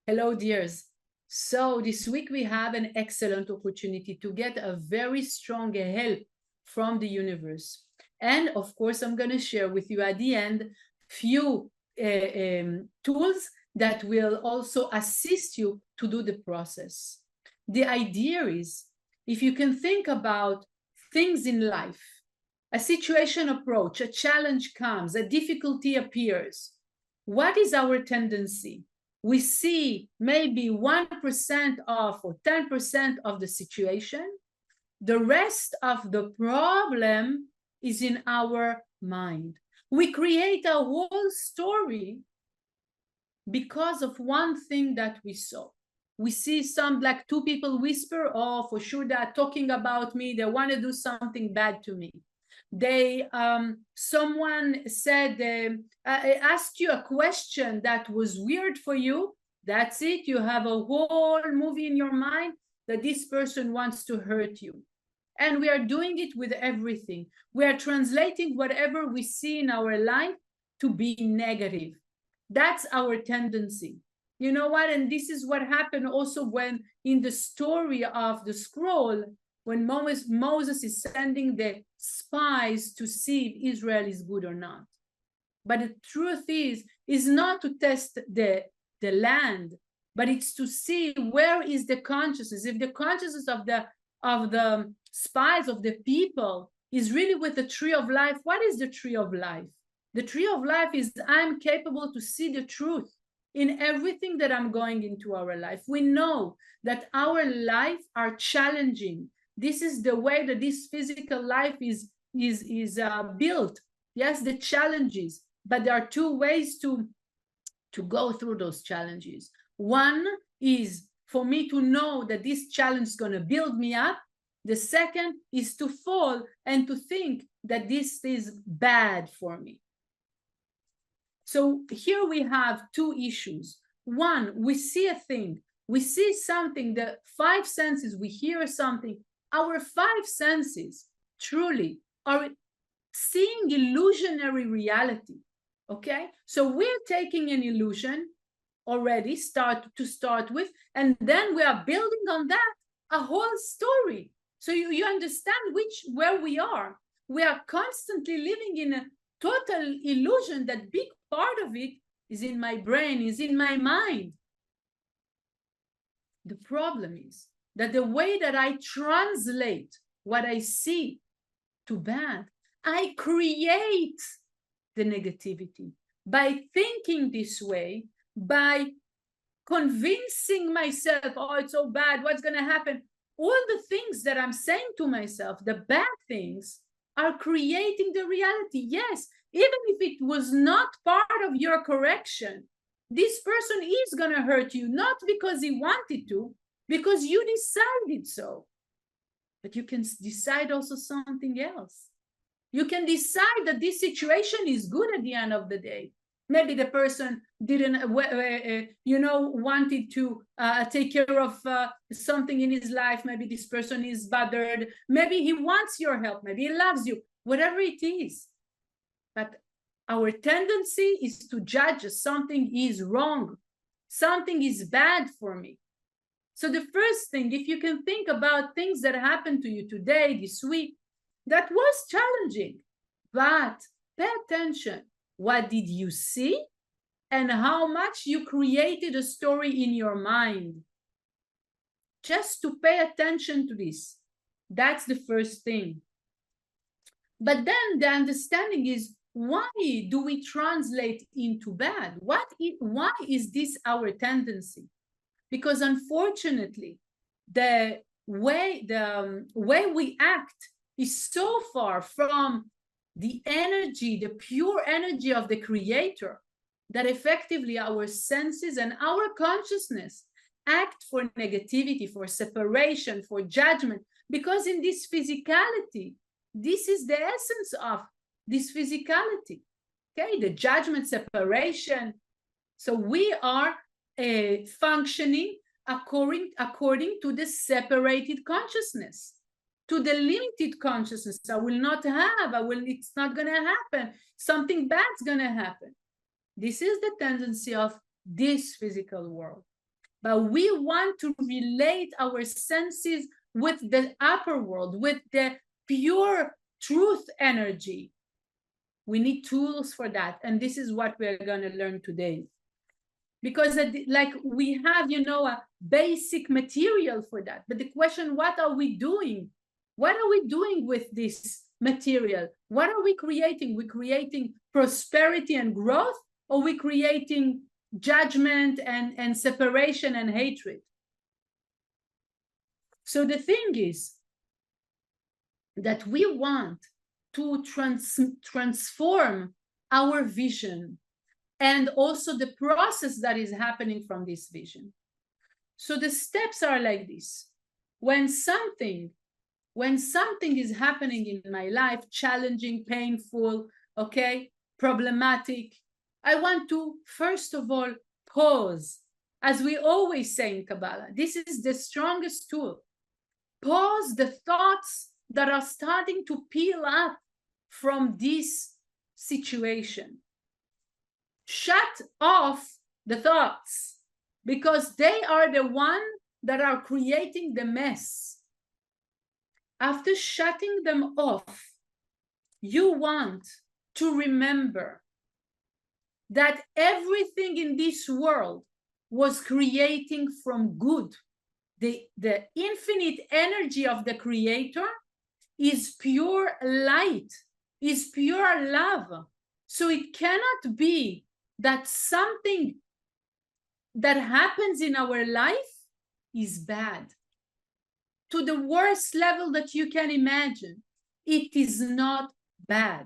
Hello, dears. So this week we have an excellent opportunity to get a very strong help from the universe. And of course, I'm going to share with you at the end few tools that will also assist you to do the process. The idea is, if you can think about things in life, a situation approach, a challenge comes, a difficulty appears. What is our tendency? We see maybe 1% of or 10% of the situation. The rest of the problem is in our mind. We create a whole story because of one thing that we saw. We see some like two people whisper, oh, for sure they're talking about me. They want to do something bad to me. Someone said, asked you a question that was weird for you. That's it. You have a whole movie in your mind that this person wants to hurt you. And we are doing it with everything. We are translating whatever we see in our life to be negative. That's our tendency. You know what? And this is what happened also when in the story of the scroll, when Moses is sending the spies to see if Israel is good or not. But the truth is not to test the land, but it's to see where is the consciousness. If the consciousness of the spies, of the people, is really with the tree of life, what is the tree of life? The tree of life is I'm capable to see the truth in everything that I'm going into our life. We know that our life are challenging. This is the way that this physical life is built. Yes, the challenges, but there are two ways to go through those challenges. One is for me to know that this challenge is going to build me up. The second is to fall and to think that this is bad for me. So here we have two issues. One, we see a thing, we see something, the five senses, we hear something. Our five senses truly are seeing illusionary reality, okay? So we're taking an illusion already to start with, and then we are building on that a whole story. So you understand where we are. We are constantly living in a total illusion that big part of it is in my brain, is in my mind. The problem is that the way that I translate what I see to bad, I create the negativity by thinking this way, by convincing myself, oh, it's so bad, what's going to happen? All the things that I'm saying to myself, the bad things, are creating the reality. Yes, even if it was not part of your correction, this person is going to hurt you, not because he wanted to, because you decided so. But you can decide also something else. You can decide that this situation is good at the end of the day. Maybe the person didn't, wanted to take care of something in his life. Maybe this person is bothered. Maybe he wants your help. Maybe he loves you, whatever it is. But our tendency is to judge something is wrong. Something is bad for me. So the first thing, if you can think about things that happened to you today, this week, that was challenging, but pay attention. What did you see and how much you created a story in your mind? Just to pay attention to this. That's the first thing. But then the understanding is, why do we translate into bad? Why is this our tendency? Because unfortunately, the way we act is so far from the energy, the pure energy of the Creator, that effectively our senses and our consciousness act for negativity, for separation, for judgment, because in this physicality, this is the essence of this physicality, okay? The judgment, separation. So we are functioning according to the separated consciousness, to the limited consciousness. I will not have, it's not going to happen. Something bad's going to happen. This is the tendency of this physical world. but we want to relate our senses with the upper world, with the pure truth energy. We need tools for that, and this is what we're going to learn today. Because like we have, you know, a basic material for that, but the question, what are we doing? What are we doing with this material? What are we creating? We're creating prosperity and growth, or we're creating judgment and separation and hatred? So the thing is that we want to transform our vision and also the process that is happening from this vision. So the steps are like this. When something is happening in my life, challenging, painful, okay, problematic, I want to, first of all, pause. As we always say in Kabbalah, this is the strongest tool. Pause the thoughts that are starting to peel up from this situation. Shut off the thoughts, because they are the ones that are creating the mess. After shutting them off, you want to remember that everything in this world was creating from good. The infinite energy of the Creator is pure light, is pure love. So it cannot be that something that happens in our life is bad. To the worst level that you can imagine, it is not bad.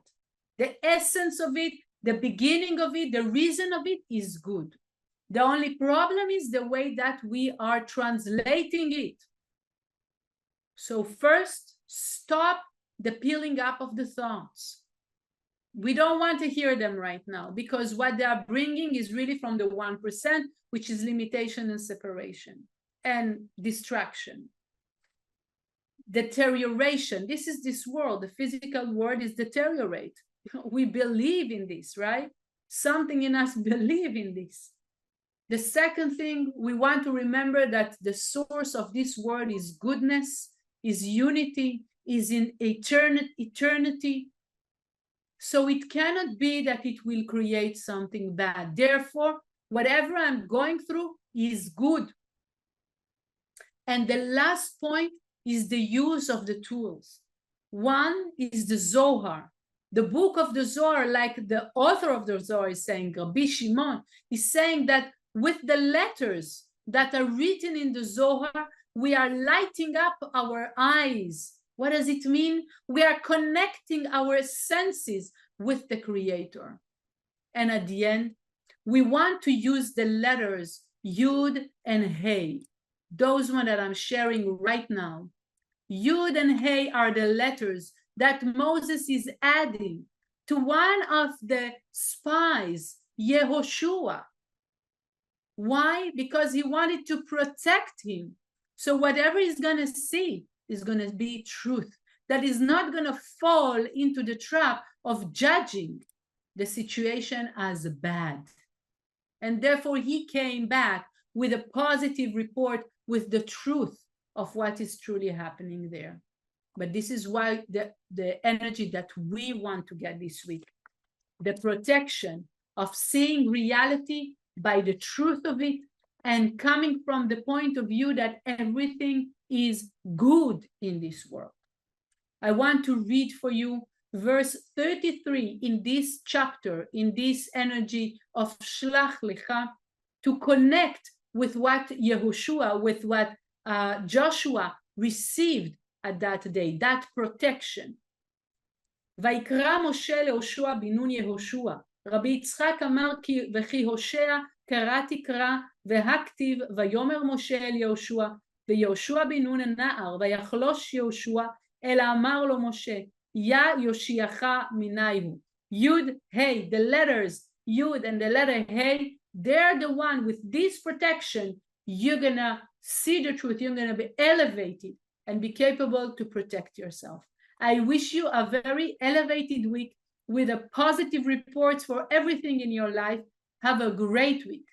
The essence of it, the beginning of it, the reason of it is good. The only problem is the way that we are translating it. So first, stop the peeling up of the thoughts. We don't want to hear them right now, because what they are bringing is really from the 1%, which is limitation and separation and distraction. Deterioration. This is this world. The physical world is deteriorate. We believe in this, right? Something in us believe in this. The second thing, we want to remember that the source of this world is goodness, is unity, is in eternity. So it cannot be that it will create something bad. Therefore, whatever I'm going through is good. And the last point is the use of the tools. One is the Zohar. The book of the Zohar, like the author of the Zohar is saying, Rabbi Shimon, is saying that with the letters that are written in the Zohar, we are lighting up our eyes. What does it mean? We are connecting our senses with the Creator. And at the end, we want to use the letters Yud and Hey, those ones that I'm sharing right now. Yud and Hey are the letters that Moses is adding to one of the spies, Yehoshua. Why? Because he wanted to protect him. So whatever he's going to see is going to be truth. That is not going to fall into the trap of judging the situation as bad. And therefore he came back with a positive report, with the truth of what is truly happening there. But this is why the energy that we want to get this week, the protection of seeing reality by the truth of it, and coming from the point of view that everything is good in this world. I want to read for you verse 33 in this chapter, in this energy of Slach Lecha, to connect with what Yehoshua, with what Joshua received at that day, that protection. ויקרא משה להושע בן נון יהושע. רבי יצחק אמר וכי הושע קרא תקרא והכתיב ויאמר משה אל יהושע ויהושע בן נון הנער ויחלוש יהושע אלא אמר לו משה יה יושיעך מנין הוא. Yud, Hey, the letters Yud and the letter Hey, they're the one with this protection. You're gonna see the truth, you're gonna be elevated and be capable to protect yourself. I wish you a very elevated week with a positive reports for everything in your life. Have a great week.